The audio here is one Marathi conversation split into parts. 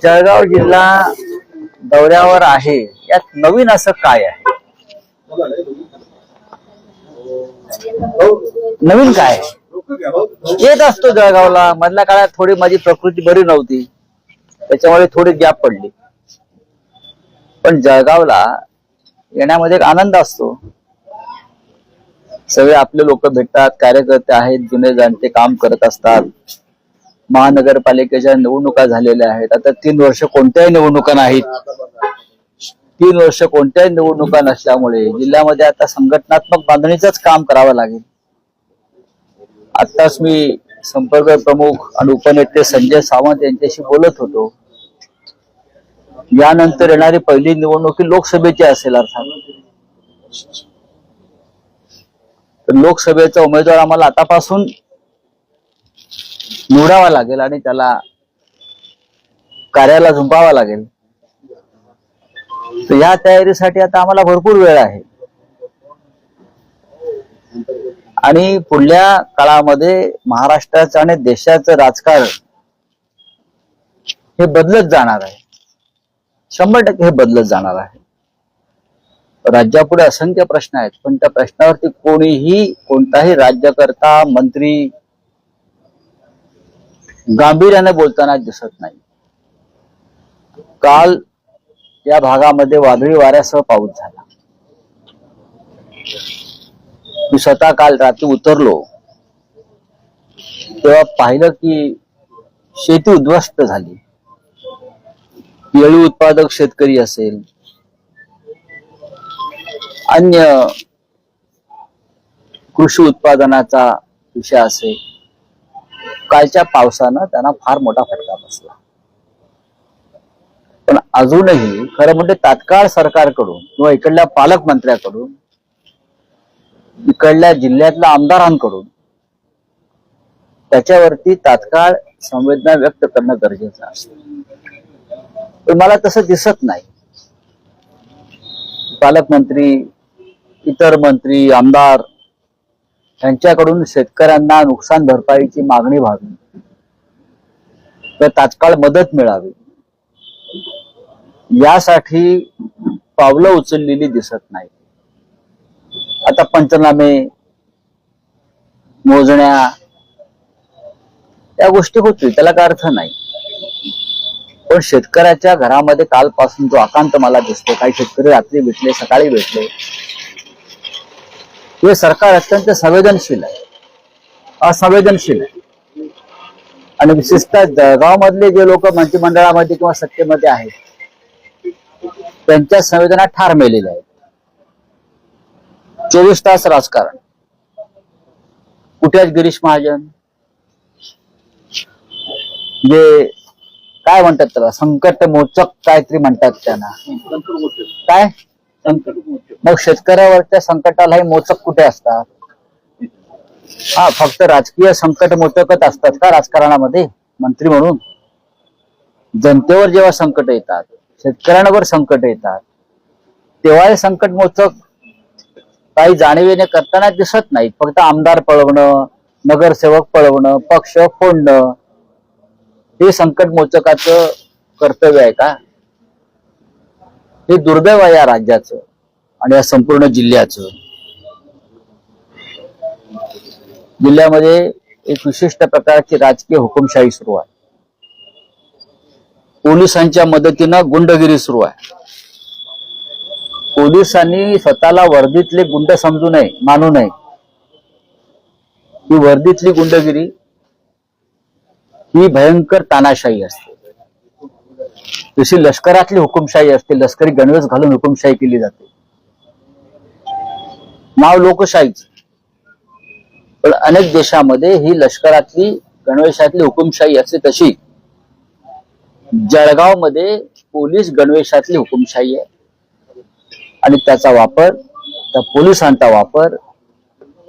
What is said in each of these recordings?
जळगाव जिल्हा दौऱ्यावर आहे, यात नवीन असं काय आहे? नवीन काय येत असतो जळगावला. मधल्या काळात थोडी माझी प्रकृती बरी नव्हती, त्याच्यामुळे थोडी गॅप पडली. पण जळगावला येण्यामध्ये एक आनंद असतो. सगळे आपले लोक भेटतात, कार्यकर्ते आहेत, जुने जाणते काम करत असतात. महानगरपालिकेच्या निवडणुका झालेल्या आहेत. आता 3 वर्ष कोणत्याही निवडणुका नाहीत. 3 वर्ष कोणत्याही निवडणुका नसल्यामुळे जिल्ह्यामध्ये आता संघटनात्मक बांधणीचंच काम करावं लागेल. आताच मी संपर्क प्रमुख आणि उपनेते संजय सावंत यांच्याशी बोलत होतो. यानंतर येणारी पहिली निवडणूक ही लोकसभेची असेल. अर्थात तर लोकसभेचा उमेदवार आम्हाला आतापासून निवडावा लागेल आणि त्याला कार्याला झुंपावा लागेल. तर या तयारीसाठी आता आम्हाला भरपूर वेळ आहे आणि पुढल्या काळामध्ये महाराष्ट्राचं आणि देशाचं राजकारण हे बदलत जाणार आहे. 100% हे बदलत जाणार आहे. राज्यापुढे असंख्य प्रश्न आहेत, पण त्या प्रश्नावरती कोणताही राज्यकर्ता मंत्री गांभीर्याने बोलताना दिसत नाही. काल या भागामध्ये वादळी वाऱ्यासह पाऊस झाला. मी स्वतः काल रात्री उतरलो तेव्हा पाहिलं की शेती उद्ध्वस्त झाली. केळी उत्पादक शेतकरी असेल, अन्य कृषी उत्पादनाचा विषय असेल, कालच्या पावसानं त्यांना फार मोठा फटका बसला. पण अजूनही खरं म्हणजे तात्काळ सरकारकडून किंवा इकडल्या पालकमंत्र्याकडून, इकडल्या जिल्ह्यातल्या आमदारांकडून त्याच्यावरती तात्काळ संवेदना व्यक्त करणं गरजेचं असतं. पण मला तसं दिसत नाही. पालकमंत्री, इतर मंत्री, आमदार यांच्याकडून शेतकऱ्यांना नुकसान भरपाईची मागणी व्हावी, तर तात्काळ मदत मिळावी, यासाठी पावलं उचललेली दिसत नाही. आता पंचनामे, मोजण्या या गोष्टी होतील, त्याला काय अर्थ नाही. पण शेतकऱ्याच्या घरामध्ये कालपासून जो आकांत मला दिसतो, काही शेतकरी रात्री भेटले, सकाळी भेटले, हे सरकार अत्यंत संवेदनशील आहे, असंवेदनशील आहे. आणि विशेषतः जळगाव मधले जे लोक मंत्रिमंडळामध्ये किंवा सत्तेमध्ये आहेत, त्यांच्या संवेदना ठार मेलेल्या आहेत. 24 तास राजकारण. कुठेच गिरीश महाजन, जे काय म्हणतात त्याला, संकट मोचक काहीतरी म्हणतात त्यांना, काय मग शेतकऱ्यावरच्या संकटालाही मोचक कुठे असतात? हा, फक्त राजकीय संकट मोचकच असतात का राजकारणामध्ये? मंत्री म्हणून जनतेवर जेव्हा संकट येतात, शेतकऱ्यांवर संकट येतात, तेव्हा हे संकट मोचक काही जाणीवेने करताना दिसत नाहीत. फक्त आमदार पळवणं, नगरसेवक पळवणं, पक्ष फोडणं, हे संकट मोचकाचं कर्तव्य आहे का? हे दुर्दैव आहे या राज्याचं आणि या संपूर्ण जिल्ह्याचं. जिल्ह्यामध्ये एक विशिष्ट प्रकारची राजकीय हुकुमशाही सुरू आहे. पोलिसांच्या मदतीनं गुंडगिरी सुरू आहे. पोलिसांनी स्वतःला वर्दीतले गुंड समजू नये, मानू नये. ही वर्दीतली गुंडगिरी ही भयंकर तानाशाही असते. जशी लष्करातली हुकुमशाही असते, लष्करी गणवेश घालून हुकुमशाही केली जाते, नाव लोकशाहीच. पण अनेक देशामध्ये ही लष्करातली गणवेशातली हुकुमशाही असते, तशी जळगाव मध्ये पोलीस गणवेशातली हुकुमशाही आहे. आणि त्याचा वापर, त्या पोलिसांचा वापर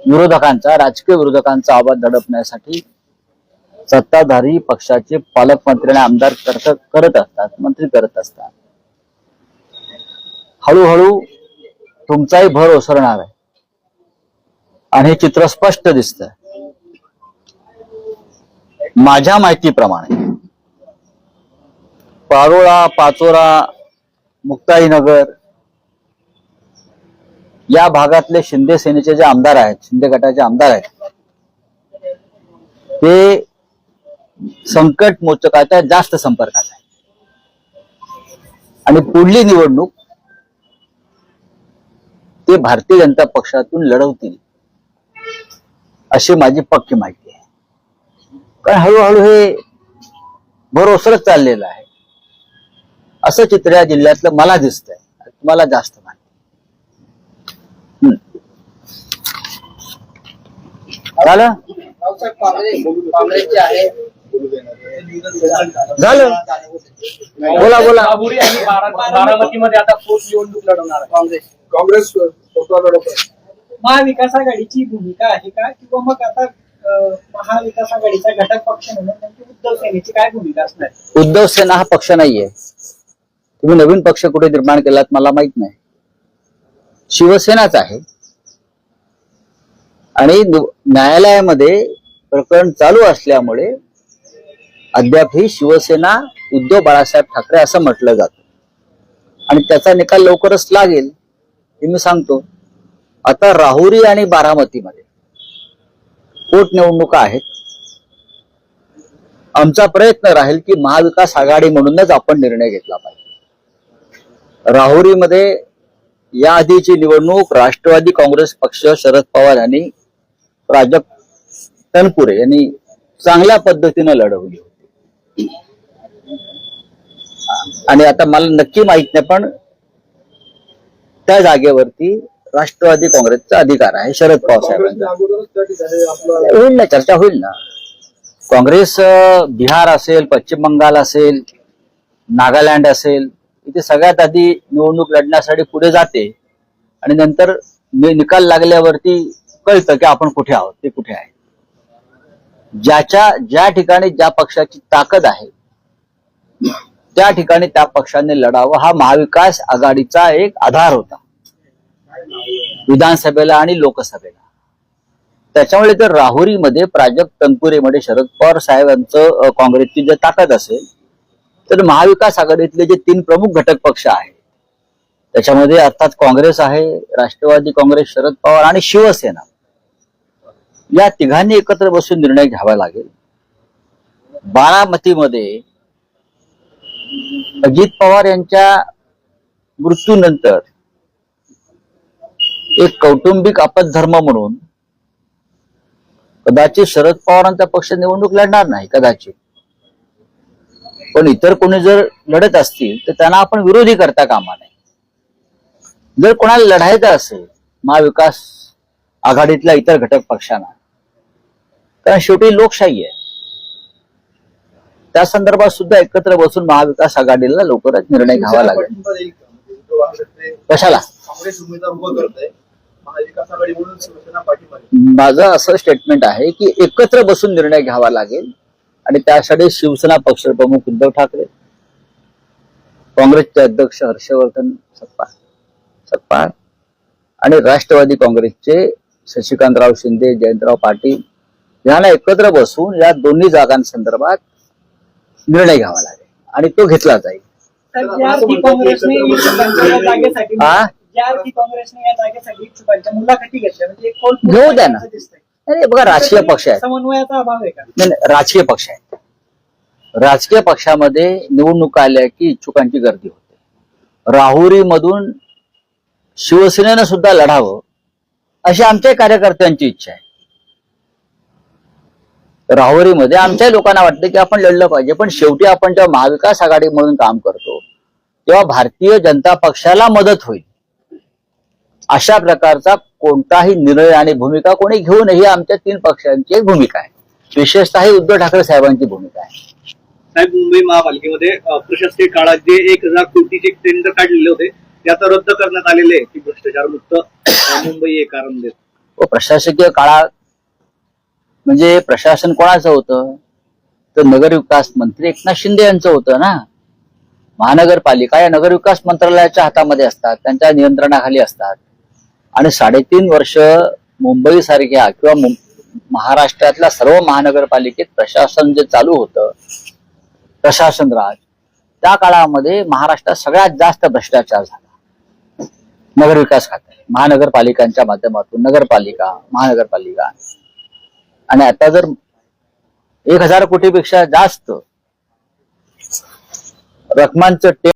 विरोधकांचा, राजकीय विरोधकांचा आवाज दडपण्यासाठी सत्ताधारी पक्षाचे पालकमंत्री आणि आमदार करत असतात, मंत्री करत असतात. हळूहळू तुमचाही भर ओसरणार आहे आणि हे चित्र स्पष्ट दिसतंय. माझ्या माहितीप्रमाणे पारोळा, पाचोरा, मुक्ताईनगर या भागातले शिंदे सेनेचे जे आमदार आहेत, शिंदे गटाचे आमदार आहेत, ते संकट मोचकाच्या जास्त संपर्कात आहे आणि पुढली निवडणूक ते भारतीय जनता पक्षातून लढवतील अशी माझी पक्की माहिती आहे. कारण हळूहळू हे भरोसरच चाललेलं आहे असं चित्र या जिल्ह्यातलं मला दिसतंय. तुम्हाला जास्त माहिती झालं झालं बोला बोला. बारामतीमध्ये आता पोटनिवडणूक लढवणार आहे काँग्रेस महाविकास आघाडीची भूमिका आहे का, किंवा मग आता महाविकास आघाडीचा घटक पक्ष म्हणून त्यांची उद्धव सेनेची काय भूमिका असणार? उद्धव सेना हा पक्ष नाहीये. तुम्ही नवीन पक्ष कुठे निर्माण केलात मला माहित नाही. शिवसेनाच आहे आणि न्यायालयामध्ये प्रकरण चालू असल्यामुळे अद्याप ही शिवसेना उद्धव बाळासाहेब ठाकरे असं म्हटलं जातं आणि त्याचा निकाल लवकरच लागेल हे मी सांगतो. आता राहुरी आणि बारामतीमध्ये पोटनिवडणुका आहेत. आमचा प्रयत्न राहील की महाविकास आघाडी म्हणूनच आपण निर्णय घेतला पाहिजे. राहुरीमध्ये या आधीची निवडणूक राष्ट्रवादी काँग्रेस पक्ष शरद पवार यांनी प्राजक्त तनपुरे यांनी चांगल्या पद्धतीने लढवली होती आणि आता मला नक्की माहित नाही पण त्या जागेवरती राष्ट्रवादी काँग्रेसचा अधिकार आहे शरद पवार साहेबांचा. होईल ना, चर्चा होईल ना. काँग्रेस बिहार असेल, पश्चिम बंगाल असेल, नागालँड असेल, इथे सगळ्यात आधी निवडणूक लढण्यासाठी पुढे जाते आणि नंतर निकाल लागल्यावरती कळतं की आपण कुठे आहोत, ते कुठे आहे. ज्या ठिकाणी ज्या पक्षाची ताकद आहे त्या ठिकाणी त्या पक्षाने लढावं हा महाविकास आघाडीचा एक आधार होता विधानसभेला आणि लोकसभेला. त्याच्यामुळे जर राहुरीमध्ये प्राजक्त तनपुरेमध्ये शरद पवार साहेबांचं काँग्रेसची जर ताकद असेल तर महाविकास आघाडीतले जे 3 प्रमुख घटक पक्ष आहेत त्याच्यामध्ये अर्थात काँग्रेस आहे, राष्ट्रवादी काँग्रेस, शरद पवार आणि शिवसेना या तिघांनी एकत्र बसून निर्णय घ्यावा लागेल. बारामतीमध्ये अजित पवार यांच्या मृत्यूनंतर एक कौटुंबिक आपत्धर्म म्हणून कदाचित शरद पवारांचा पक्ष निवडणूक लढणार नाही कदाचित, पण इतर कोणी जर लढत असतील तर त्यांना आपण विरोधी करता कामा नये. जर कोणाला लढायचं असेल महाविकास आघाडीतल्या इतर घटक पक्षांना, कारण शेवटी लोकशाही आहे, त्या संदर्भात सुद्धा एकत्र बसून महाविकास आघाडीला लवकरच निर्णय घ्यावा लागेल. कशाला? माझं असं स्टेटमेंट आहे की एकत्र बसून निर्णय घ्यावा लागेल आणि त्यासाठी शिवसेना पक्षप्रमुख उद्धव ठाकरे, काँग्रेसचे अध्यक्ष हर्षवर्धन सपकाळ आणि राष्ट्रवादी काँग्रेसचे शशिकांतराव शिंदे, जयंतराव पाटील यांना एकत्र बसून या दोन्ही जागांसंदर्भात निर्णय घ्यावा लागेल आणि तो घेतला जाईल. घेऊ द्या ना. अरे बघा, राजकीय पक्ष आहेत, समन्वयाचा अभाव आहे का? नाही, राजकीय पक्ष आहेत. राजकीय पक्षामध्ये निवडणुका आल्या की इच्छुकांची गर्दी होते. राहुरीमधून शिवसेनेनं सुद्धा लढावं अशी आमच्या कार्यकर्त्यांची इच्छा आहे. राहुरीमध्ये आमच्या लोकांना वाटतं की आपण लढलं पाहिजे, पण शेवटी आपण जेव्हा महाविकास आघाडी म्हणून काम करतो तेव्हा भारतीय जनता पक्षाला मदत होईल अशा प्रकारचा कोणताही निर्णय आणि भूमिका कोणी घेऊ नये ही आमच्या 3 पक्षांची एक भूमिका आहे. विशेषतः ही उद्धव ठाकरे साहेबांची भूमिका आहे. साहेब, मुंबई महापालिकेमध्ये प्रशासकीय काळात जे 1000 कोटीचे टेंडर काढलेले होते ते आता रद्द करण्यात आलेले की भ्रष्टाचार मुक्त मुंबई हे कारण देत. प्रशासकीय काळात म्हणजे प्रशासन कोणाचं होतं तर नगरविकास मंत्री एकनाथ शिंदे यांचं होतं ना. महानगरपालिका या नगरविकास मंत्रालयाच्या हातामध्ये असतात, त्यांच्या नियंत्रणाखाली असतात आणि 3.5 वर्ष मुंबई सारख्या किंवा महाराष्ट्रातल्या सर्व महानगरपालिकेत प्रशासन जे चालू होतं प्रशासन राज त्या काळामध्ये महाराष्ट्रात सगळ्यात जास्त भ्रष्टाचार झाला नगरविकास खात्यात, महानगरपालिकांच्या माध्यमातून, नगरपालिका, महानगरपालिका. आणि आता जर 1000 कोटीपेक्षा जास्त रकमांचं